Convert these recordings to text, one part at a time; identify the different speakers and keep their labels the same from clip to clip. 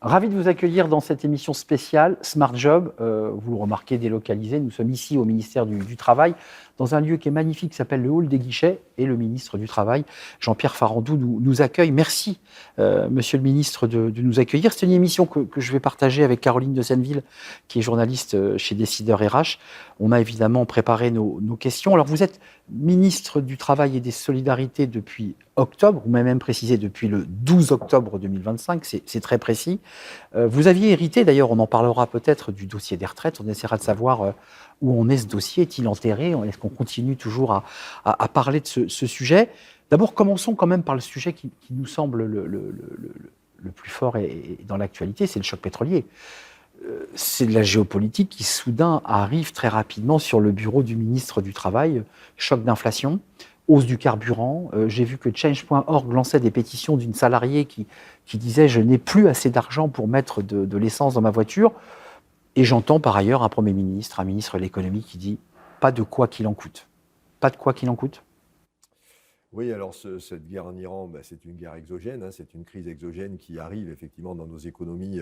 Speaker 1: Ravi de vous accueillir dans cette émission spéciale Smart Job. Vous le remarquez, délocalisé. Nous sommes ici au ministère du Travail, dans un lieu qui est magnifique, qui s'appelle le Hall des Guichets. Et le ministre du Travail, Jean-Pierre Farandou, nous accueille. Merci, monsieur le ministre, de nous accueillir. C'est une émission que je vais partager avec Caroline de Senneville, qui est journaliste chez Décideur RH. On a évidemment préparé nos questions. Alors, vous êtes ministre du Travail et des Solidarités depuis octobre, ou même précisé depuis le 12 octobre 2025, c'est très précis. Vous aviez hérité, d'ailleurs, on en parlera peut-être, du dossier des retraites. On essaiera de savoir où en est ce dossier. Est-il enterré? Est-ce qu'on continue toujours à parler de ce sujet? D'abord, commençons quand même par le sujet qui nous semble le plus fort et dans l'actualité, c'est le choc pétrolier. C'est de la géopolitique qui soudain arrive très rapidement sur le bureau du ministre du Travail. Choc d'inflation, hausse du carburant. J'ai vu que Change.org lançait des pétitions d'une salariée qui disait « Je n'ai plus assez d'argent pour mettre de l'essence dans ma voiture ». Et j'entends par ailleurs un Premier ministre, un ministre de l'économie qui dit « Pas de quoi qu'il en coûte ». Pas de quoi qu'il en coûte?
Speaker 2: Oui, alors cette guerre en Iran, c'est une guerre exogène, c'est une crise exogène qui arrive effectivement dans nos économies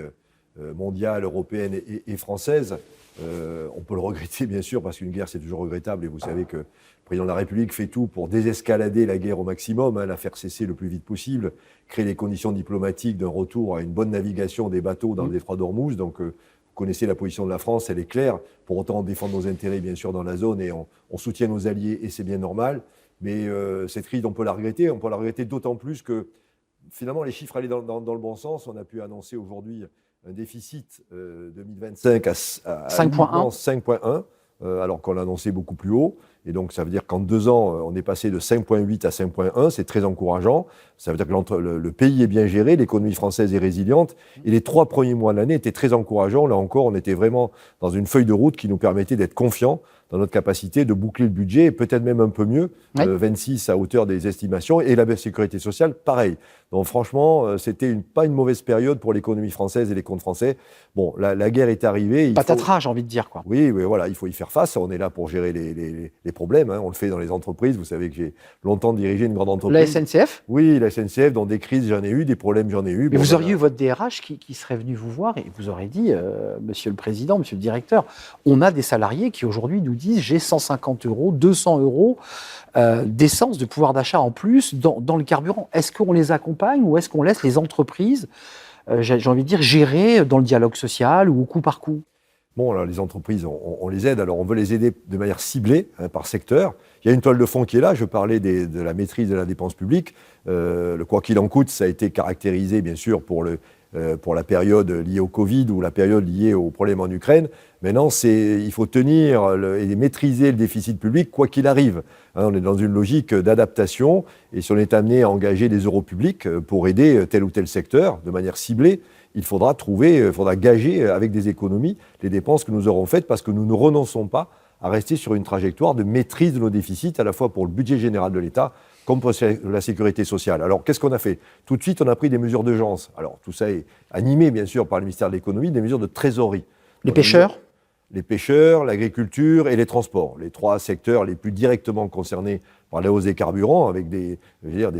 Speaker 2: mondiale, européenne et française. On peut le regretter, bien sûr, parce qu'une guerre, c'est toujours regrettable. Et vous savez que le président de la République fait tout pour désescalader la guerre au maximum, la faire cesser le plus vite possible, créer les conditions diplomatiques d'un retour à une bonne navigation des bateaux dans le détroit d'Ormuz. Donc, vous connaissez la position de la France, elle est claire. Pour autant, on défend nos intérêts, bien sûr, dans la zone et on soutient nos alliés, et c'est bien normal. Mais cette crise, on peut la regretter. On peut la regretter d'autant plus que, finalement, les chiffres allaient dans le bon sens. On a pu annoncer aujourd'hui un déficit 2025 à 5,1, alors qu'on l'a annoncé beaucoup plus haut. Et donc, ça veut dire qu'en 2 ans, on est passé de 5,8 à 5,1. C'est très encourageant. Ça veut dire que le pays est bien géré, l'économie française est résiliente. Et les 3 premiers mois de l'année étaient très encourageants. Là encore, on était vraiment dans une feuille de route qui nous permettait d'être confiants dans notre capacité de boucler le budget, et peut-être même un peu mieux, 26 à hauteur des estimations, et la sécurité sociale, pareil. Donc franchement, c'était pas une mauvaise période pour l'économie française et les comptes français. Bon, la guerre est arrivée.
Speaker 1: Patatras, j'ai envie de dire, quoi.
Speaker 2: Oui, voilà, il faut y faire face. On est là pour gérer les problèmes. On le fait dans les entreprises. Vous savez que j'ai longtemps dirigé une grande entreprise.
Speaker 1: La SNCF?
Speaker 2: Oui, la SNCF, dans des crises, j'en ai eu, des problèmes, j'en ai eu.
Speaker 1: Mais vous auriez eu votre DRH qui serait venu vous voir et vous aurait dit, Monsieur le Président, Monsieur le Directeur, on a des salariés qui aujourd'hui nous disent j'ai 150 €, 200 € d'essence, de pouvoir d'achat en plus dans le carburant. Est-ce qu'on les accompagne ou est-ce qu'on laisse les entreprises, j'ai envie de dire, gérer dans le dialogue social ou au coup par coup?
Speaker 2: Bon, alors les entreprises, on les aide. Alors, on veut les aider de manière ciblée, par secteur. Il y a une toile de fond qui est là. Je parlais de la maîtrise de la dépense publique. Le quoi qu'il en coûte, ça a été caractérisé, bien sûr, pour la période liée au Covid ou la période liée aux problèmes en Ukraine. Maintenant, il faut tenir et maîtriser le déficit public quoi qu'il arrive. On est dans une logique d'adaptation. Et si on est amené à engager des euros publics pour aider tel ou tel secteur de manière ciblée, il faudra gager avec des économies les dépenses que nous aurons faites, parce que nous ne renonçons pas à rester sur une trajectoire de maîtrise de nos déficits, à la fois pour le budget général de l'État comme pour la sécurité sociale. Alors, qu'est-ce qu'on a fait? Tout de suite, on a pris des mesures d'urgence. Alors, tout ça est animé, bien sûr, par le ministère de l'Économie, des mesures de trésorerie.
Speaker 1: Les pêcheurs?
Speaker 2: Les pêcheurs, l'agriculture et les transports. Les 3 secteurs les plus directement concernés par la hausse des carburants, avec des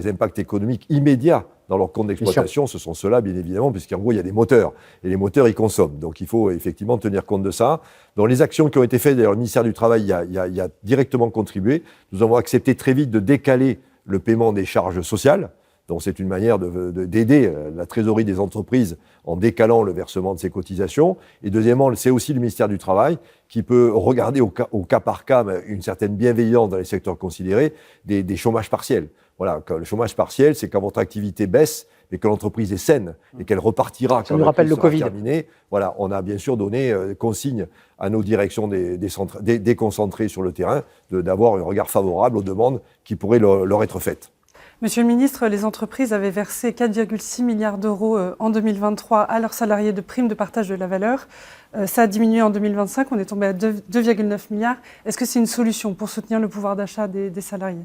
Speaker 2: impacts économiques immédiats dans leur compte d'exploitation. Ce sont ceux-là, bien évidemment, puisqu'en gros, il y a des moteurs. Et les moteurs, ils consomment. Donc, il faut effectivement tenir compte de ça. Dans les actions qui ont été faites, d'ailleurs, le ministère du Travail y a directement contribué. Nous avons accepté très vite de décaler le paiement des charges sociales. Donc, c'est une manière d'aider la trésorerie des entreprises en décalant le versement de ces cotisations. Et deuxièmement, c'est aussi le ministère du Travail qui peut regarder au cas par cas une certaine bienveillance dans les secteurs considérés, des chômages partiels. Voilà, le chômage partiel, c'est quand votre activité baisse, mais que l'entreprise est saine et qu'elle repartira quand la crise sera terminée. Voilà, on a bien sûr donné consigne à nos directions déconcentrées sur le terrain d'avoir un regard favorable aux demandes qui pourraient leur être faites.
Speaker 3: Monsieur le ministre, les entreprises avaient versé 4,6 milliards d'euros en 2023 à leurs salariés de primes de partage de la valeur. Ça a diminué en 2025, on est tombé à 2,9 milliards. Est-ce que c'est une solution pour soutenir le pouvoir d'achat des salariés?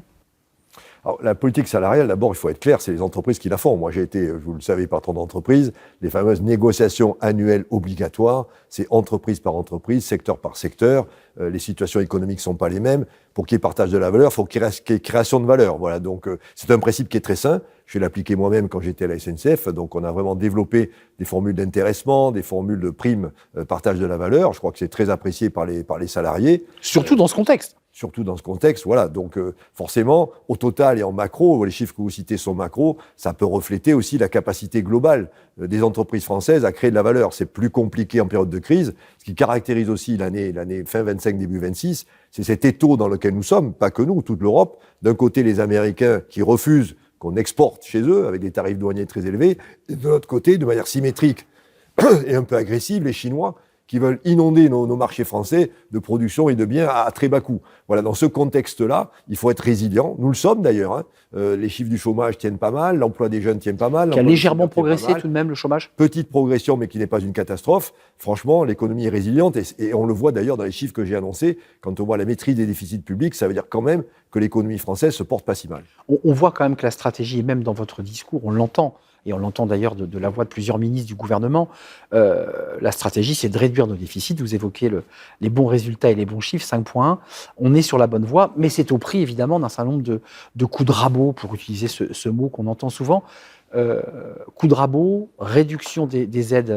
Speaker 2: Alors, la politique salariale, d'abord, il faut être clair, c'est les entreprises qui la font. Moi, j'ai été, vous le savez, patron d'entreprise. Les fameuses négociations annuelles obligatoires, c'est entreprise par entreprise, secteur par secteur. Les situations économiques ne sont pas les mêmes. Pour qu'il y ait partage de la valeur, il faut qu'il y ait création de valeur. Voilà, donc c'est un principe qui est très sain. Je l'ai appliqué moi-même quand j'étais à la SNCF. Donc, on a vraiment développé des formules d'intéressement, des formules de primes, partage de la valeur. Je crois que c'est très apprécié par les salariés.
Speaker 1: Surtout dans ce contexte.
Speaker 2: Surtout dans ce contexte, voilà. Donc, forcément, au total et en macro, les chiffres que vous citez sont macro, ça peut refléter aussi la capacité globale des entreprises françaises à créer de la valeur. C'est plus compliqué en période de crise. Ce qui caractérise aussi l'année fin 25, début 26, c'est cet étau dans lequel nous sommes, pas que nous, toute l'Europe. D'un côté, les Américains qui refusent qu'on exporte chez eux avec des tarifs douaniers très élevés, et de l'autre côté, de manière symétrique et un peu agressive, les Chinois qui veulent inonder nos marchés français de production et de biens à très bas coût. Voilà, dans ce contexte-là, il faut être résilient. Nous le sommes d'ailleurs. Hein. Les chiffres du chômage tiennent pas mal, l'emploi des jeunes tient pas mal.
Speaker 1: Qui a légèrement progressé tout de même, le chômage.
Speaker 2: Petite progression, mais qui n'est pas une catastrophe. Franchement, l'économie est résiliente et on le voit d'ailleurs dans les chiffres que j'ai annoncés. Quand on voit la maîtrise des déficits publics, ça veut dire quand même que l'économie française se porte pas si mal.
Speaker 1: On voit quand même que la stratégie, et même dans votre discours, on l'entend. Et on l'entend d'ailleurs de la voix de plusieurs ministres du gouvernement, la stratégie, c'est de réduire nos déficits. Vous évoquez les bons résultats et les bons chiffres, 5,1. On est sur la bonne voie, mais c'est au prix, évidemment, d'un certain nombre de coups de rabot, pour utiliser ce mot qu'on entend souvent. Coups de rabot, réduction des aides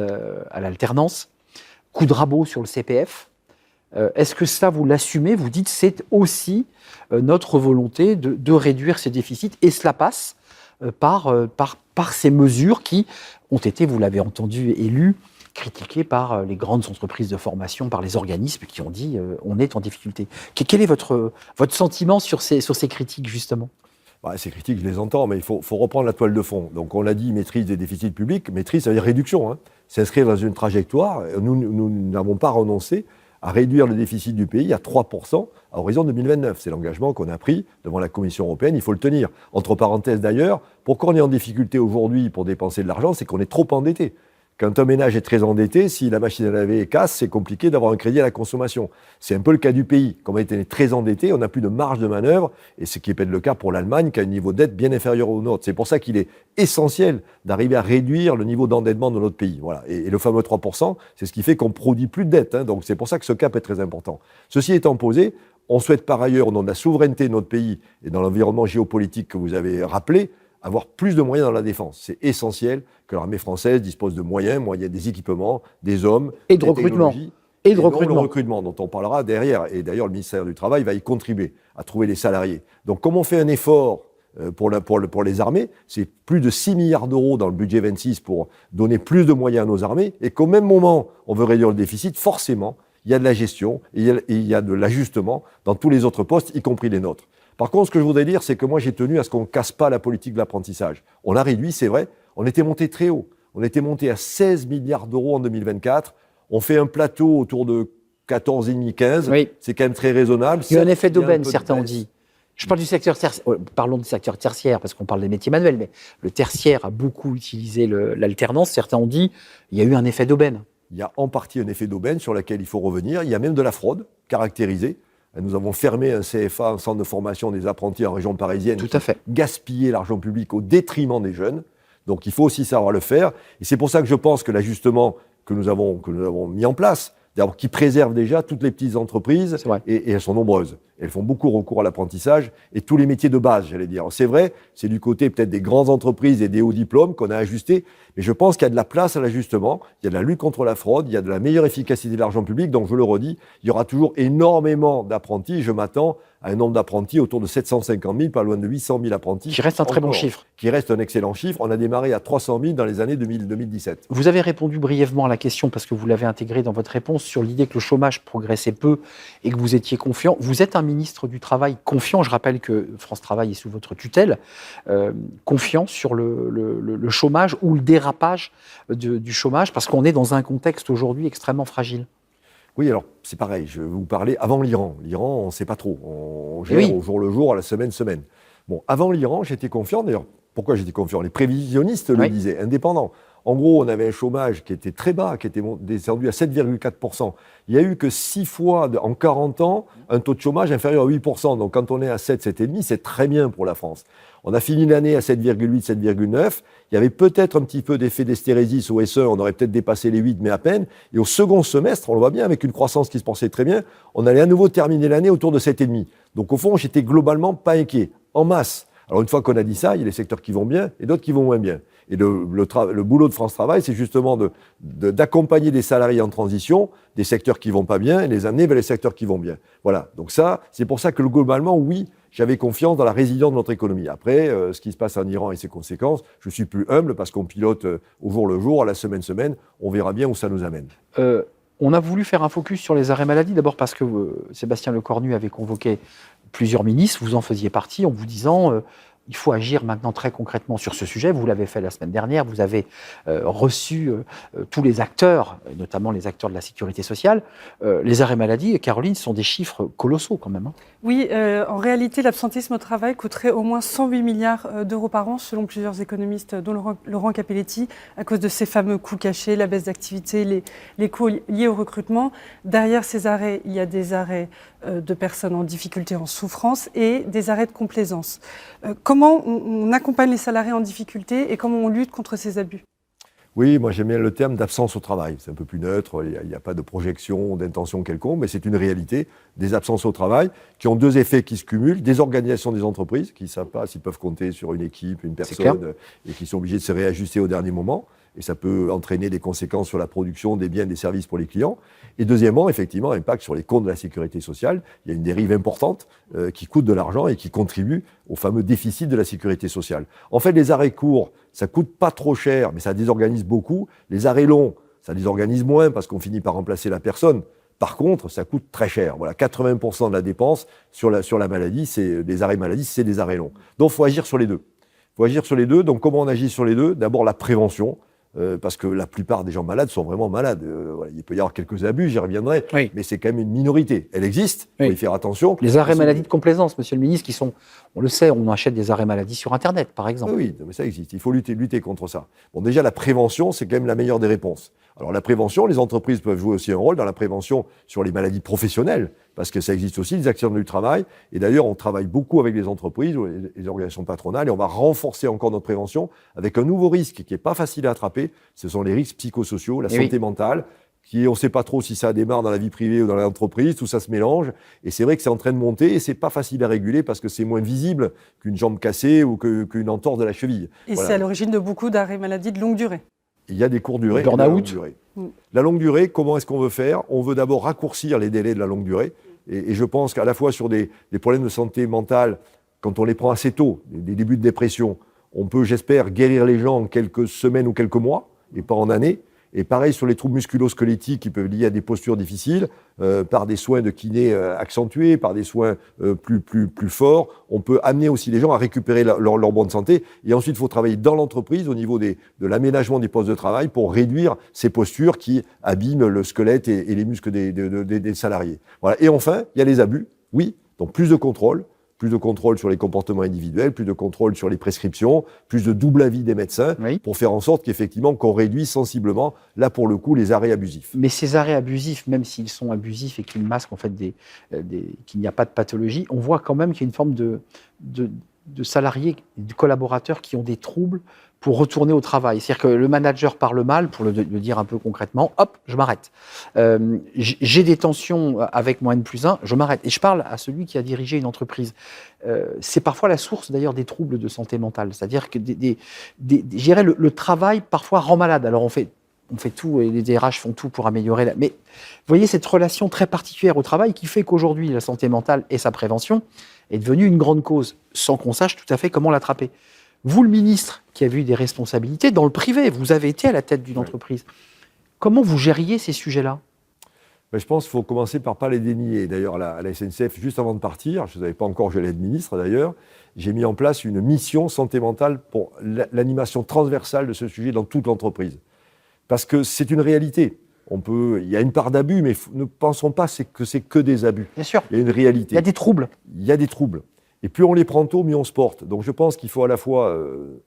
Speaker 1: à l'alternance, coups de rabot sur le CPF. Est-ce que ça, vous l'assumez? Vous dites c'est aussi notre volonté de réduire ces déficits, et cela passe par ces mesures qui ont été, vous l'avez entendu et lu, critiquées par les grandes entreprises de formation, par les organismes qui ont dit on est en difficulté. Quel est votre sentiment sur ces critiques, justement?
Speaker 2: Ces critiques, je les entends, mais il faut reprendre la toile de fond. Donc, on l'a dit, maîtrise des déficits publics. Maîtrise, ça veut dire réduction. Hein. S'inscrire dans une trajectoire. Nous n'avons pas renoncé à réduire le déficit du pays à 3% à horizon 2029. C'est l'engagement qu'on a pris devant la Commission européenne, il faut le tenir. Entre parenthèses d'ailleurs, pourquoi on est en difficulté aujourd'hui pour dépenser de l'argent, c'est qu'on est trop endetté. Quand un ménage est très endetté, si la machine à laver casse, c'est compliqué d'avoir un crédit à la consommation. C'est un peu le cas du pays. Comme on est très endetté, on n'a plus de marge de manœuvre, et ce qui est peut-être le cas pour l'Allemagne, qui a un niveau de dette bien inférieur au nôtre. C'est pour ça qu'il est essentiel d'arriver à réduire le niveau d'endettement de notre pays. Voilà. Et le fameux 3%, c'est ce qui fait qu'on ne produit plus de dette. Hein. Donc c'est pour ça que ce cap est très important. Ceci étant posé, on souhaite par ailleurs, au nom de la souveraineté de notre pays et dans l'environnement géopolitique que vous avez rappelé, avoir plus de moyens dans la défense. C'est essentiel que l'armée française dispose de moyens, des équipements, des hommes,
Speaker 1: et de recrutement.
Speaker 2: Et de recrutement. Le recrutement dont on parlera derrière. Et d'ailleurs, le ministère du Travail va y contribuer à trouver les salariés. Donc, comme on fait un effort pour les armées, c'est plus de 6 milliards d'euros dans le budget 26 pour donner plus de moyens à nos armées, et qu'au même moment, on veut réduire le déficit, forcément, il y a de la gestion et il y a de l'ajustement dans tous les autres postes, y compris les nôtres. Par contre, ce que je voudrais dire, c'est que moi, j'ai tenu à ce qu'on ne casse pas la politique de l'apprentissage. On l'a réduit, c'est vrai. On était monté très haut. On était monté à 16 milliards d'euros en 2024. On fait un plateau autour de 14,5, 15. Oui. C'est quand même très raisonnable.
Speaker 1: Il y a un effet d'aubaine, certains ont dit. Je parle du secteur tertiaire. Parlons du secteur tertiaire, parce qu'on parle des métiers manuels, mais le tertiaire a beaucoup utilisé l'alternance. Certains ont dit qu'il y a eu un effet d'aubaine.
Speaker 2: Il y a en partie un effet d'aubaine sur lequel il faut revenir. Il y a même de la fraude caractérisée. Nous avons fermé un CFA, un centre de formation des apprentis en région parisienne.
Speaker 1: Tout à fait.
Speaker 2: Gaspillé l'argent public au détriment des jeunes. Donc il faut aussi savoir le faire. Et c'est pour ça que je pense que l'ajustement que nous avons mis en place, qui préserve déjà toutes les petites entreprises, et elles sont nombreuses. Elles font beaucoup recours à l'apprentissage et tous les métiers de base, j'allais dire. C'est vrai, c'est du côté peut-être des grandes entreprises et des hauts diplômes qu'on a ajusté, mais je pense qu'il y a de la place à l'ajustement, il y a de la lutte contre la fraude, il y a de la meilleure efficacité de l'argent public, donc je le redis, il y aura toujours énormément d'apprentis. Je m'attends à un nombre d'apprentis autour de 750 000, pas loin de 800 000 apprentis.
Speaker 1: Qui reste un très bon chiffre.
Speaker 2: Qui reste un excellent chiffre. On a démarré à 300 000 dans les années 2017.
Speaker 1: Vous avez répondu brièvement à la question, parce que vous l'avez intégré dans votre réponse, sur l'idée que le chômage progressait peu et que vous étiez confiant. Vous êtes un ministre du Travail confiant. Je rappelle que France Travail est sous votre tutelle. Confiant sur le chômage ou le dérapage du chômage, parce qu'on est dans un contexte aujourd'hui extrêmement fragile.
Speaker 2: Oui, alors c'est pareil, je vais vous parler avant l'Iran. L'Iran, on ne sait pas trop. On gère au jour le jour, à la semaine. Bon, avant l'Iran, j'étais confiant. D'ailleurs, pourquoi j'étais confiant? Les prévisionnistes le disaient, indépendants. En gros, on avait un chômage qui était très bas, qui était descendu à 7,4%. Il n'y a eu que 6 fois en 40 ans un taux de chômage inférieur à 8%. Donc quand on est à 7, 7,5, c'est très bien pour la France. On a fini l'année à 7,8, 7,9. Il y avait peut-être un petit peu d'effet d'hystérésis au SE, on aurait peut-être dépassé les 8, mais à peine. Et au second semestre, on le voit bien, avec une croissance qui se pensait très bien, on allait à nouveau terminer l'année autour de 7,5. Donc au fond, j'étais globalement pas inquiet, en masse. Alors une fois qu'on a dit ça, il y a des secteurs qui vont bien et d'autres qui vont moins bien. Et le boulot de France Travail, c'est justement d'accompagner des salariés en transition, des secteurs qui vont pas bien, et les amener vers les secteurs qui vont bien. Voilà. Donc ça, c'est pour ça que globalement, oui, j'avais confiance dans la résilience de notre économie. Après, ce qui se passe en Iran et ses conséquences, je suis plus humble parce qu'on pilote au jour le jour, à la semaine, on verra bien où ça nous amène.
Speaker 1: On a voulu faire un focus sur les arrêts maladie, d'abord parce que Sébastien Lecornu avait convoqué plusieurs ministres, vous en faisiez partie, en vous disant il faut agir maintenant très concrètement sur ce sujet. Vous l'avez fait la semaine dernière, vous avez reçu tous les acteurs, notamment les acteurs de la sécurité sociale. Les arrêts maladie, Caroline, ce sont des chiffres colossaux quand même. Hein.
Speaker 3: Oui, en réalité, l'absentisme au travail coûterait au moins 108 milliards d'euros par an, selon plusieurs économistes, dont Laurent Capelletti, à cause de ces fameux coûts cachés, la baisse d'activité, les coûts liés au recrutement. Derrière ces arrêts, il y a des arrêts de personnes en difficulté, en souffrance, et des arrêts de complaisance. Comment on accompagne les salariés en difficulté et comment on lutte contre ces abus ?
Speaker 2: Oui, moi j'aime bien le terme d'absence au travail. C'est un peu plus neutre, il n'y a pas de projection, d'intention quelconque, mais c'est une réalité des absences au travail qui ont deux effets qui se cumulent. Des organisations des entreprises qui ne savent pas s'ils peuvent compter sur une équipe, une personne, et qui sont obligés de se réajuster au dernier moment. Et ça peut entraîner des conséquences sur la production des biens et des services pour les clients. Et deuxièmement, effectivement, impact sur les comptes de la sécurité sociale. Il y a une dérive importante qui coûte de l'argent et qui contribue au fameux déficit de la sécurité sociale. En fait, les arrêts courts, ça coûte pas trop cher, mais ça désorganise beaucoup. Les arrêts longs, ça désorganise moins parce qu'on finit par remplacer la personne. Par contre, ça coûte très cher. Voilà, 80% de la dépense sur la maladie, c'est des arrêts maladie, c'est des arrêts longs. Donc, il faut agir sur les deux. Il faut agir sur les deux. Donc, comment on agit sur les deux ? D'abord, la prévention. Parce que la plupart des gens malades sont vraiment malades. Voilà, il peut y avoir quelques abus, j'y reviendrai, oui. Mais c'est quand même une minorité. Elle existe, il faut y faire attention.
Speaker 1: Les arrêts maladie de complaisance, monsieur le ministre, qui sont, on le sait, on achète des arrêts maladie sur Internet, par exemple.
Speaker 2: Oui, mais ça existe, il faut lutter contre ça. Bon, déjà, la prévention, c'est quand même la meilleure des réponses. Alors la prévention, les entreprises peuvent jouer aussi un rôle dans la prévention sur les maladies professionnelles, parce que ça existe aussi, les accidents du travail. Et d'ailleurs, on travaille beaucoup avec les entreprises, les organisations patronales, et on va renforcer encore notre prévention avec un nouveau risque qui n'est pas facile à attraper. Ce sont les risques psychosociaux, la santé mentale, qui on ne sait pas trop si ça démarre dans la vie privée ou dans l'entreprise, tout ça se mélange. Et c'est vrai que c'est en train de monter et c'est pas facile à réguler parce que c'est moins visible qu'une jambe cassée ou qu'une entorse de la cheville.
Speaker 3: Et voilà. C'est à l'origine de beaucoup d'arrêts maladie de longue durée.
Speaker 2: Il y a des courtes durées.
Speaker 1: Burn-out.
Speaker 2: La longue durée, comment est-ce qu'on veut faire ? On veut d'abord raccourcir les délais de la longue durée. Et je pense qu'à la fois sur des problèmes de santé mentale, quand on les prend assez tôt, des débuts de dépression, on peut, j'espère, guérir les gens en quelques semaines ou quelques mois, et pas en années. Et pareil sur les troubles musculo-squelettiques qui peuvent lier à des postures difficiles, par des soins de kiné accentués, par des soins plus forts, on peut amener aussi les gens à récupérer leur bonne santé. Et ensuite, il faut travailler dans l'entreprise au niveau de l'aménagement des postes de travail pour réduire ces postures qui abîment le squelette et les muscles des salariés. Voilà. Et enfin, il y a les abus. Oui, donc plus de contrôle sur les comportements individuels, plus de contrôle sur les prescriptions, plus de double avis des médecins, pour faire en sorte qu'effectivement, qu'on réduise sensiblement, là pour le coup, les arrêts abusifs.
Speaker 1: Mais ces arrêts abusifs, même s'ils sont abusifs et qu'ils masquent en fait qu'il n'y a pas de pathologie, on voit quand même qu'il y a une forme de salariés, de collaborateurs qui ont des troubles pour retourner au travail. C'est-à-dire que le manager parle mal, pour le dire un peu concrètement, hop, je m'arrête. J'ai des tensions avec mon N+1, je m'arrête. Et je parle à celui qui a dirigé une entreprise. C'est parfois la source d'ailleurs des troubles de santé mentale. C'est-à-dire que je dirais le travail parfois rend malade. Alors on fait tout, et les DRH font tout pour améliorer. Mais vous voyez cette relation très particulière au travail qui fait qu'aujourd'hui, la santé mentale et sa prévention est devenue une grande cause, sans qu'on sache tout à fait comment l'attraper. Vous, le ministre, qui avez eu des responsabilités dans le privé, vous avez été à la tête d'une entreprise. Comment vous gériez ces sujets-là ?
Speaker 2: Je pense qu'il faut commencer par ne pas les dénier. D'ailleurs, à la SNCF, juste avant de partir, je ne savais pas encore que j'allais être ministre d'ailleurs, j'ai mis en place une mission santé mentale pour l'animation transversale de ce sujet dans toute l'entreprise. Parce que c'est une réalité. Il y a une part d'abus, mais ne pensons pas que c'est que des abus.
Speaker 1: Bien sûr.
Speaker 2: Il y a une réalité.
Speaker 1: Il y a des troubles.
Speaker 2: Il y a des troubles. Et plus on les prend tôt, mieux on se porte. Donc je pense qu'il faut à la fois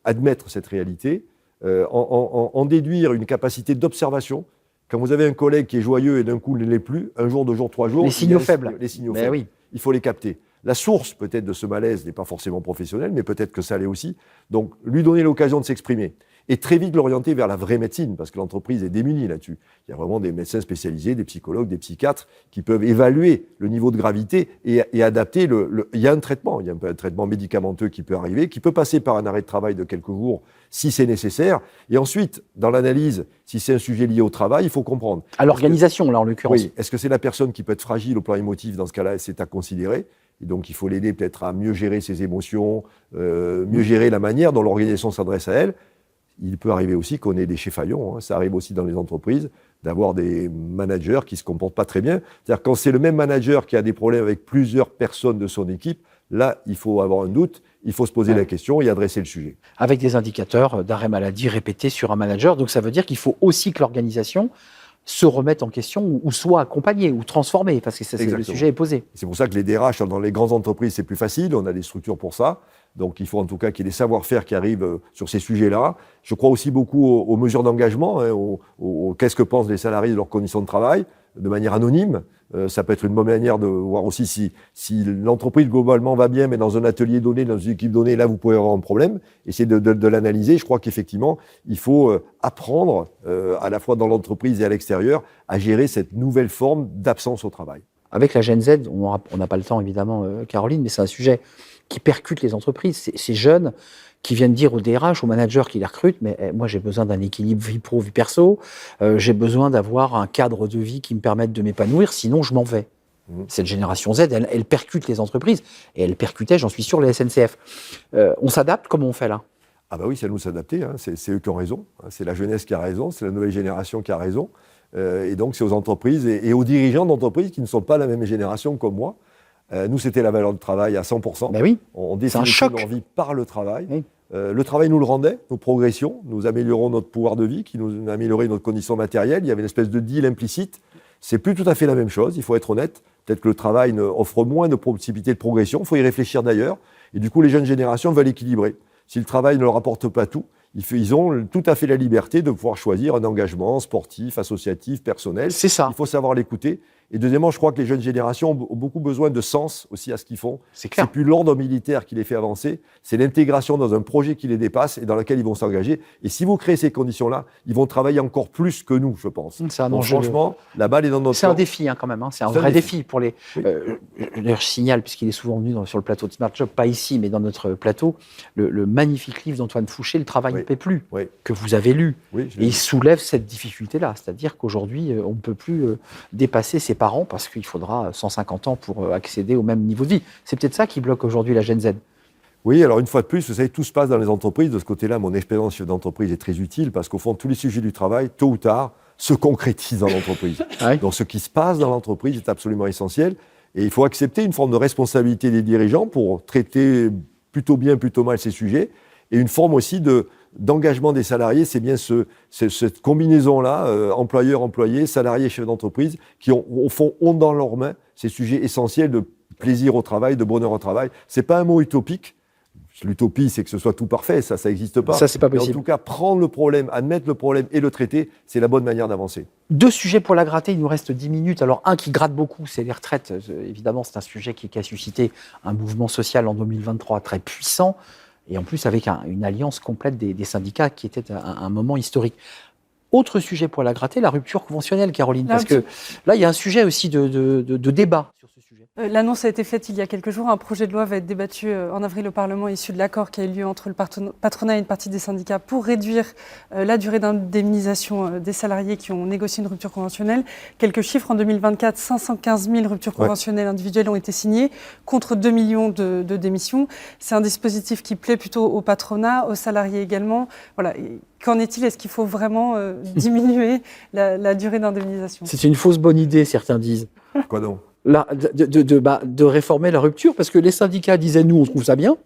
Speaker 2: admettre cette réalité, en déduire une capacité d'observation. Quand vous avez un collègue qui est joyeux et d'un coup ne l'est plus, un jour, 2 jours, 3 jours...
Speaker 1: Les signaux faibles.
Speaker 2: Les signaux
Speaker 1: Mais
Speaker 2: faibles.
Speaker 1: oui.
Speaker 2: Il faut les capter. La source peut-être de ce malaise n'est pas forcément professionnelle, mais peut-être que ça l'est aussi. Donc, lui donner l'occasion de s'exprimer. Et très vite l'orienter vers la vraie médecine, parce que l'entreprise est démunie là-dessus. Il y a vraiment des médecins spécialisés, des psychologues, des psychiatres, qui peuvent évaluer le niveau de gravité et adapter Il y a un traitement, il y a un traitement médicamenteux qui peut arriver, qui peut passer par un arrêt de travail de quelques jours, si c'est nécessaire. Et ensuite, dans l'analyse, si c'est un sujet lié au travail, il faut comprendre.
Speaker 1: À l'organisation, là, en l'occurrence.
Speaker 2: Oui, est-ce que c'est la personne qui peut être fragile au plan émotif? Dans ce cas-là, c'est à considérer. Et donc, il faut l'aider peut-être à mieux gérer ses émotions, mieux gérer la manière dont l'organisation s'adresse à elle. Il peut arriver aussi qu'on ait des cheffaillons, ça arrive aussi dans les entreprises, d'avoir des managers qui ne se comportent pas très bien. C'est-à-dire quand c'est le même manager qui a des problèmes avec plusieurs personnes de son équipe, là, il faut avoir un doute, il faut se poser la question et adresser le sujet.
Speaker 1: Avec des indicateurs d'arrêt maladie répétés sur un manager. Donc ça veut dire qu'il faut aussi que l'organisation se remette en question ou soit accompagnée ou transformée, parce que le sujet est posé.
Speaker 2: C'est pour ça que les DRH, dans les grandes entreprises, c'est plus facile, on a des structures pour ça. Donc il faut en tout cas qu'il y ait des savoir-faire qui arrivent sur ces sujets-là. Je crois aussi beaucoup aux mesures d'engagement, qu'est-ce que pensent les salariés de leurs conditions de travail, de manière anonyme. Ça peut être une bonne manière de voir aussi si l'entreprise globalement va bien, mais dans un atelier donné, dans une équipe donnée, là vous pouvez avoir un problème. Essayer de l'analyser. Je crois qu'effectivement, il faut apprendre, à la fois dans l'entreprise et à l'extérieur, à gérer cette nouvelle forme d'absence au travail.
Speaker 1: Avec la Gen Z, on n'a pas le temps évidemment, Caroline, mais c'est un sujet qui percute les entreprises. Ces jeunes qui viennent dire aux DRH, aux managers qui les recrutent, mais moi j'ai besoin d'un équilibre vie pro, vie perso, j'ai besoin d'avoir un cadre de vie qui me permette de m'épanouir, sinon je m'en vais. Cette génération Z, elle percute les entreprises, et elle percutait, j'en suis sûr, les SNCF. On s'adapte, comment on fait là?
Speaker 2: Ah bah oui, c'est à nous s'adapter, c'est eux qui ont raison, c'est la jeunesse qui a raison, c'est la nouvelle génération qui a raison, et donc c'est aux entreprises et aux dirigeants d'entreprises qui ne sont pas la même génération comme moi. Nous, c'était la valeur du travail à 100%.
Speaker 1: Ben oui,
Speaker 2: on
Speaker 1: c'est un choc.
Speaker 2: leur vie par le travail.
Speaker 1: Oui.
Speaker 2: Le travail nous le rendait, nos progressions, nous améliorons notre pouvoir de vie, qui nous améliorait notre condition matérielle. Il y avait une espèce de deal implicite. C'est plus tout à fait la même chose, il faut être honnête. Peut-être que le travail offre moins de possibilités de progression, il faut y réfléchir d'ailleurs. Et du coup, les jeunes générations veulent équilibrer. Si le travail ne leur apporte pas tout, ils ont tout à fait la liberté de pouvoir choisir un engagement sportif, associatif, personnel.
Speaker 1: C'est ça.
Speaker 2: Il faut savoir l'écouter. Et deuxièmement, je crois que les jeunes générations ont beaucoup besoin de sens aussi à ce qu'ils font.
Speaker 1: C'est clair.
Speaker 2: C'est plus l'ordre militaire qui les fait avancer, c'est l'intégration dans un projet qui les dépasse et dans lequel ils vont s'engager. Et si vous créez ces conditions-là, ils vont travailler encore plus que nous, je pense.
Speaker 1: C'est un
Speaker 2: Donc,
Speaker 1: enjeu.
Speaker 2: franchement, la balle est dans notre
Speaker 1: C'est un
Speaker 2: camp.
Speaker 1: défi quand même, c'est un vrai défi pour les...
Speaker 2: Oui.
Speaker 1: D'ailleurs, je signale, puisqu'il est souvent venu sur le plateau de Smart Job, pas ici, mais dans notre plateau, le magnifique livre d'Antoine Fouché, Le travail ne paie plus, que vous avez lu.
Speaker 2: Oui,
Speaker 1: et il soulève cette difficulté-là, c'est-à-dire qu'aujourd'hui, on ne peut plus dépasser ses parents parce qu'il faudra 150 ans pour accéder au même niveau de vie. C'est peut-être ça qui bloque aujourd'hui la Gen Z.
Speaker 2: Oui, alors une fois de plus, vous savez, tout se passe dans les entreprises. De ce côté-là, mon expérience chef d'entreprise est très utile parce qu'au fond, tous les sujets du travail, tôt ou tard, se concrétisent dans l'entreprise.
Speaker 1: Oui.
Speaker 2: Donc ce qui se passe dans l'entreprise est absolument essentiel. Et il faut accepter une forme de responsabilité des dirigeants pour traiter plutôt bien, plutôt mal ces sujets. Et une forme aussi d'engagement des salariés, c'est bien cette combinaison-là, employeur-employé, salarié, chef d'entreprise, qui au fond ont dans leurs mains ces sujets essentiels de plaisir au travail, de bonheur au travail. C'est pas un mot utopique. L'utopie, c'est que ce soit tout parfait, ça n'existe pas.
Speaker 1: Ça, c'est pas
Speaker 2: Mais
Speaker 1: possible.
Speaker 2: en tout cas, prendre le problème, admettre le problème et le traiter, c'est la bonne manière d'avancer.
Speaker 1: 2 sujets pour la gratter, il nous reste 10 minutes. Alors, un qui gratte beaucoup, c'est les retraites. Évidemment, c'est un sujet qui a suscité un mouvement social en 2023 très puissant, et en plus avec une alliance complète des syndicats qui était un moment historique. Autre sujet pour la gratter, la rupture conventionnelle, Caroline, parce que là, il y a un sujet aussi de débat sur ce sujet.
Speaker 3: L'annonce a été faite il y a quelques jours. Un projet de loi va être débattu en avril au Parlement, issu de l'accord qui a eu lieu entre le patronat et une partie des syndicats pour réduire la durée d'indemnisation des salariés qui ont négocié une rupture conventionnelle. Quelques chiffres, en 2024, 515 000 ruptures conventionnelles individuelles ont été signées, contre 2 millions de démissions. C'est un dispositif qui plaît plutôt au patronat, aux salariés également. Voilà. Qu'en est-il? Est-ce qu'il faut vraiment diminuer la durée d'indemnisation?
Speaker 1: C'est une fausse bonne idée, certains disent.
Speaker 2: Quoi donc?
Speaker 1: De réformer la rupture, parce que les syndicats disaient, nous, on trouve ça bien.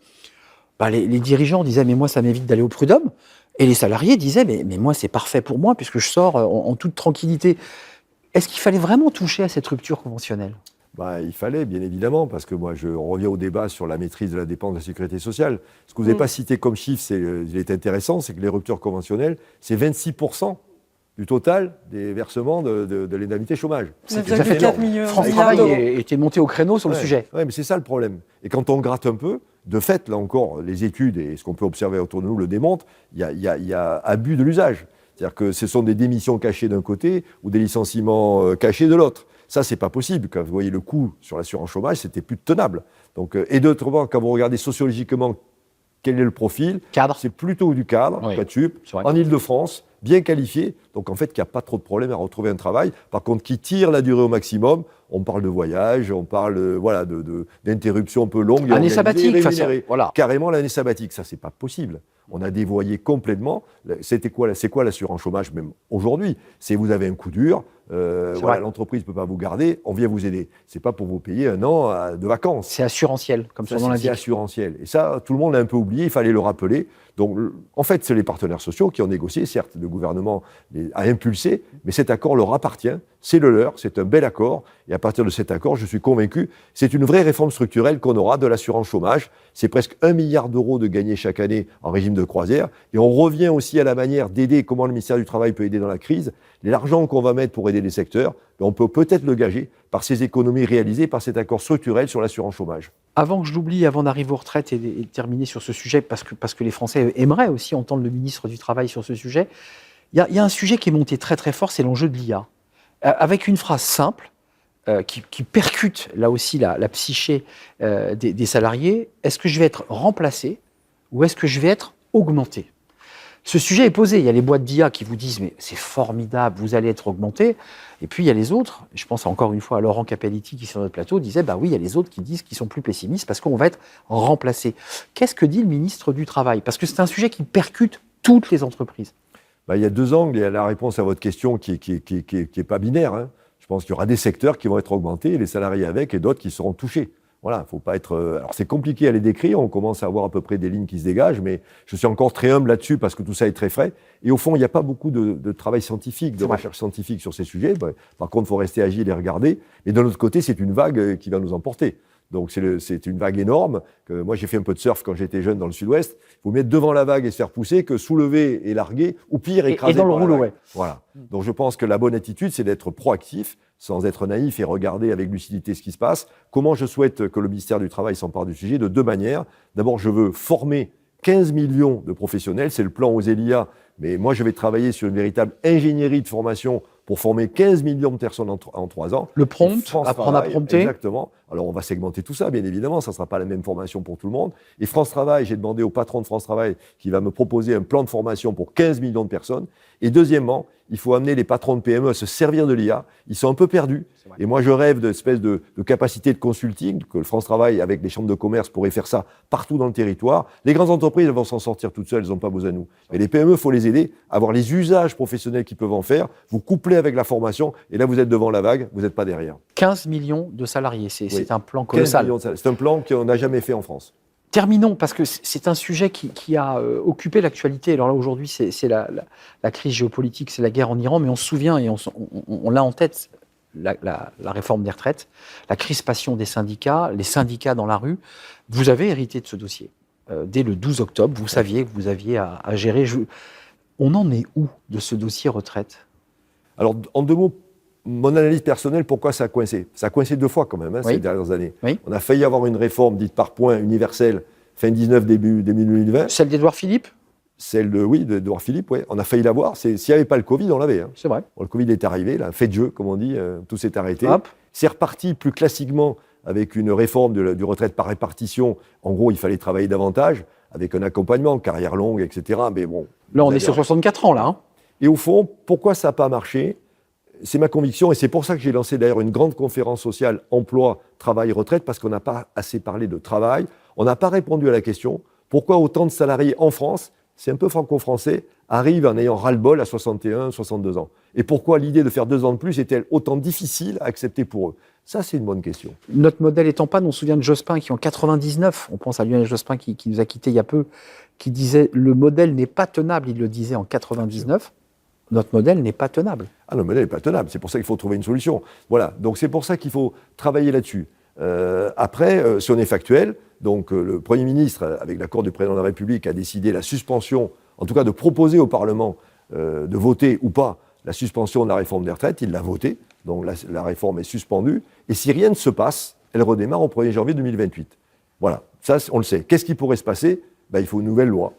Speaker 1: Les dirigeants disaient, mais moi, ça m'évite d'aller au prud'homme. Et les salariés disaient, mais moi, c'est parfait pour moi, puisque je sors en toute tranquillité. Est-ce qu'il fallait vraiment toucher à cette rupture conventionnelle?
Speaker 2: Il fallait, bien évidemment, parce que moi, on revient au débat sur la maîtrise de la dépense de la sécurité sociale. Ce que vous n'avez pas cité comme chiffre, il est intéressant, c'est que les ruptures conventionnelles, c'est 26% du total des versements de l'indemnité chômage.
Speaker 3: C'est 9,4 millions.
Speaker 1: France Travail était monté au créneau sur le sujet.
Speaker 2: Oui, mais c'est ça le problème. Et quand on gratte un peu, de fait, là encore, les études et ce qu'on peut observer autour de nous le démontrent, il y a abus de l'usage. C'est-à-dire que ce sont des démissions cachées d'un côté ou des licenciements cachés de l'autre. Ça, c'est pas possible. Quand vous voyez le coût sur l'assurance chômage, c'était plus tenable. Donc, et d'autre part, quand vous regardez sociologiquement quel est le profil, c'est plutôt du cadre,
Speaker 1: oui,
Speaker 2: CATUP, en Ile-de-France, bien qualifié. Donc en fait, il n'y a pas trop de problème à retrouver un travail. Par contre, qui tire la durée au maximum, on parle de voyage, on parle d'interruptions un peu longues.
Speaker 1: Année sabbatique,
Speaker 2: voilà. Carrément l'année sabbatique. Ça, c'est pas possible. On a dévoyé complètement. C'est quoi l'assurance chômage même aujourd'hui? C'est vous avez un coup dur, l'entreprise ne peut pas vous garder, on vient vous aider. C'est pas pour vous payer un an de vacances.
Speaker 1: C'est assurantiel, comme son nom l'indique.
Speaker 2: C'est assurantiel. Et ça, tout le monde l'a un peu oublié, il fallait le rappeler. Donc, en fait, c'est les partenaires sociaux qui ont négocié. Certes, le gouvernement a impulsé, mais cet accord leur appartient. C'est le leur, c'est un bel accord. Et à partir de cet accord, je suis convaincu, c'est une vraie réforme structurelle qu'on aura de l'assurance chômage. C'est presque 1 milliard d'euros de gagnés chaque année en régime de croisière. Et on revient aussi à la manière d'aider, comment le ministère du Travail peut aider dans la crise. L'argent qu'on va mettre pour aider les secteurs, on peut peut-être le gager par ces économies réalisées par cet accord structurel sur l'assurance chômage.
Speaker 1: Avant que je l'oublie, avant d'arriver aux retraites et de terminer sur ce sujet, parce que les Français aimeraient aussi entendre le ministre du Travail sur ce sujet, il y a un sujet qui est monté très très fort, c'est l'enjeu de l'IA. Avec une phrase simple, qui percute là aussi la psyché des salariés, est-ce que je vais être remplacé ou est-ce que je vais être augmenté ? Ce sujet est posé. Il y a les boîtes d'IA qui vous disent « mais c'est formidable, vous allez être augmenté ». Et puis il y a les autres, je pense encore une fois à Laurent Capelletti qui sur notre plateau disait « bah oui, il y a les autres qui disent qu'ils sont plus pessimistes parce qu'on va être remplacé ». Qu'est-ce que dit le ministre du Travail ? Parce que c'est un sujet qui percute toutes les entreprises.
Speaker 2: Il y a deux angles. Il y a la réponse à votre question qui est pas binaire. Hein. Je pense qu'il y aura des secteurs qui vont être augmentés, les salariés avec, et d'autres qui seront touchés. Voilà, faut pas être. Alors c'est compliqué à les décrire, on commence à avoir à peu près des lignes qui se dégagent, mais je suis encore très humble là-dessus parce que tout ça est très frais. Et au fond, il n'y a pas beaucoup de travail scientifique, de recherche scientifique sur ces sujets. Par contre, il faut rester agile et regarder. Et de l'autre côté, c'est une vague qui va nous emporter. Donc c'est une vague énorme. Moi, j'ai fait un peu de surf quand j'étais jeune dans le Sud-Ouest. Il faut mettre devant la vague et se faire pousser que soulever et larguer, ou pire, écraser.
Speaker 1: Et dans le rouleau, ouais.
Speaker 2: Voilà. Donc je pense que la bonne attitude, c'est d'être proactif, sans être naïf et regarder avec lucidité ce qui se passe. Comment je souhaite que le ministère du Travail s'empare du sujet? De deux manières. D'abord, je veux former 15 millions de professionnels. C'est le plan aux Elia. Mais moi, je vais travailler sur une véritable ingénierie de formation pour former 15 millions de personnes en 3 ans.
Speaker 1: Le prompt, apprendre à prompter.
Speaker 2: Exactement. Alors, on va segmenter tout ça, bien évidemment. Ça ne sera pas la même formation pour tout le monde. Et France Travail, j'ai demandé au patron de France Travail qui va me proposer un plan de formation pour 15 millions de personnes. Et deuxièmement, il faut amener les patrons de PME à se servir de l'IA. Ils sont un peu perdus. Et moi, je rêve d'espèce de capacité de consulting, que le France Travail, avec les chambres de commerce, pourrait faire ça partout dans le territoire. Les grandes entreprises, elles vont s'en sortir toutes seules, elles n'ont pas besoin de nous. Mais les PME, il faut les aider à avoir les usages professionnels qu'ils peuvent en faire. Vous couplez avec la formation, et là, vous êtes devant la vague, vous n'êtes pas derrière.
Speaker 1: 15 millions de salariés, c'est un plan colossal.
Speaker 2: C'est un plan qu'on n'a jamais fait en France.
Speaker 1: Terminons, parce que c'est un sujet qui a occupé l'actualité. Alors là, aujourd'hui, c'est la crise géopolitique, c'est la guerre en Iran, mais on se souvient, et on l'a en tête, la réforme des retraites, la crispation des syndicats, les syndicats dans la rue. Vous avez hérité de ce dossier. Dès le 12 octobre, vous saviez que vous aviez à gérer. On en est où de ce dossier retraite?
Speaker 2: Alors, en deux mots, mon analyse personnelle, pourquoi ça a coincé? Ça a coincé 2 fois quand même, ces dernières années.
Speaker 1: Oui.
Speaker 2: On a failli avoir une réforme dite par points universelle, fin 19, début 2020.
Speaker 1: Celle d'Édouard Philippe?
Speaker 2: Celle d'Édouard Philippe, oui. On a failli l'avoir. S'il n'y avait pas le Covid, on l'avait. Hein.
Speaker 1: C'est vrai.
Speaker 2: Bon, le Covid est arrivé, là, fait de jeu, comme on dit, tout s'est arrêté.
Speaker 1: Hop.
Speaker 2: C'est reparti plus classiquement avec une réforme du retraite par répartition. En gros, il fallait travailler davantage, avec un accompagnement, carrière longue, etc. Mais bon.
Speaker 1: Là, on est sur 64 ans, là. Hein.
Speaker 2: Et au fond, pourquoi ça n'a pas marché? C'est ma conviction, et c'est pour ça que j'ai lancé d'ailleurs une grande conférence sociale emploi, travail, retraite, parce qu'on n'a pas assez parlé de travail. On n'a pas répondu à la question pourquoi autant de salariés en France, c'est un peu franco-français, arrivent en ayant ras-le-bol à 61, 62 ans. Et pourquoi l'idée de faire 2 ans de plus est-elle autant difficile à accepter pour eux? Ça, c'est une bonne question.
Speaker 1: Notre modèle est en panne. On se souvient de Jospin qui, en 99, on pense à Lionel Jospin qui nous a quittés il y a peu, qui disait « le modèle n'est pas tenable », il le disait en 99. notre modèle n'est pas tenable.
Speaker 2: Ah, le modèle n'est pas tenable. C'est pour ça qu'il faut trouver une solution. Voilà. Donc c'est pour ça qu'il faut travailler là-dessus. Après, si on est factuel, donc le Premier ministre, avec l'accord du Président de la République, a décidé la suspension, en tout cas de proposer au Parlement de voter ou pas la suspension de la réforme des retraites. Il l'a voté. Donc la réforme est suspendue. Et si rien ne se passe, elle redémarre au 1er janvier 2028. Voilà. Ça, on le sait. Qu'est-ce qui pourrait se passer? Il faut une nouvelle loi.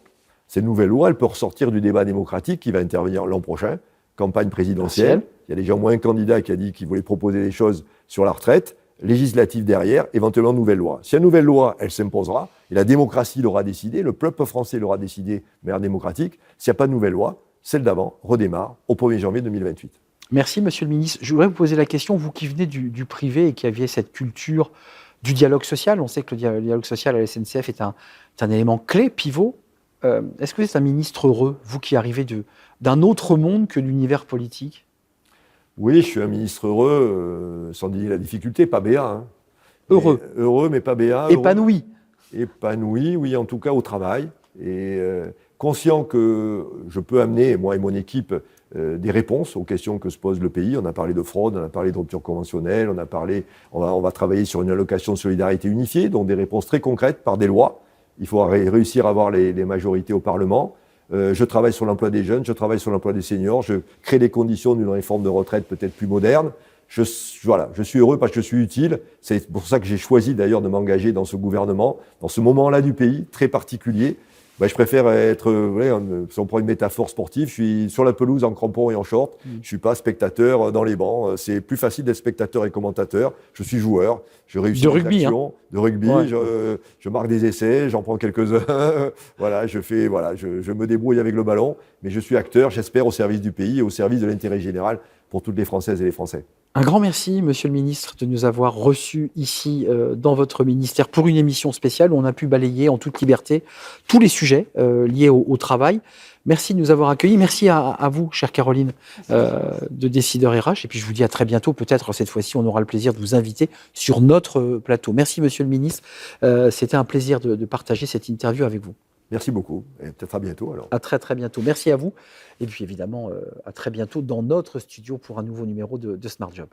Speaker 2: Cette nouvelle loi, elle peut ressortir du débat démocratique qui va intervenir l'an prochain, campagne présidentielle. Il y a déjà au moins un candidat qui a dit qu'il voulait proposer des choses sur la retraite, législative derrière, éventuellement nouvelle loi. Si la nouvelle loi, elle s'imposera, et la démocratie l'aura décidé, le peuple français l'aura décidé de manière démocratique, s'il n'y a pas de nouvelle loi, celle d'avant redémarre au 1er janvier 2028.
Speaker 1: Merci, Monsieur le Ministre. Je voudrais vous poser la question, vous qui venez du privé et qui aviez cette culture du dialogue social, on sait que le dialogue social à la SNCF est un élément clé, pivot. Est-ce que vous êtes un ministre heureux, vous qui arrivez d'un autre monde que l'univers politique?
Speaker 2: Oui, je suis un ministre heureux, sans dire la difficulté, pas béat. Hein.
Speaker 1: Heureux.
Speaker 2: Heureux, mais pas béat.
Speaker 1: Épanoui.
Speaker 2: Épanoui, oui, en tout cas au travail. Et conscient que je peux amener, moi et mon équipe, des réponses aux questions que se pose le pays. On a parlé de fraude, on a parlé de rupture conventionnelle, on va travailler sur une allocation de solidarité unifiée, donc des réponses très concrètes par des lois. Il faut réussir à avoir les majorités au Parlement. Je travaille sur l'emploi des jeunes, je travaille sur l'emploi des seniors, je crée les conditions d'une réforme de retraite peut-être plus moderne. Je suis heureux parce que je suis utile. C'est pour ça que j'ai choisi d'ailleurs de m'engager dans ce gouvernement, dans ce moment-là du pays, très particulier. Je préfère être, si on prend une métaphore sportive, je suis sur la pelouse en crampons et en short. Je ne suis pas spectateur dans les bancs. C'est plus facile d'être spectateur et commentateur. Je suis joueur. Je réussis des actions de rugby. Ouais. Je marque des essais, j'en prends quelques-uns. Voilà, je me débrouille avec le ballon. Mais je suis acteur, j'espère, au service du pays et au service de l'intérêt général pour toutes les Françaises et les Français.
Speaker 1: Un grand merci, Monsieur le Ministre, de nous avoir reçus ici dans votre ministère pour une émission spéciale où on a pu balayer en toute liberté tous les sujets liés au travail. Merci de nous avoir accueillis. Merci à vous, chère Caroline, de Décideur RH. Et puis je vous dis à très bientôt. Peut-être cette fois-ci, on aura le plaisir de vous inviter sur notre plateau. Merci, Monsieur le Ministre. C'était un plaisir de partager cette interview avec vous.
Speaker 2: Merci beaucoup, et peut-être à bientôt alors.
Speaker 1: À très très bientôt. Merci à vous. Et puis évidemment, à très bientôt dans notre studio pour un nouveau numéro de Smart Job.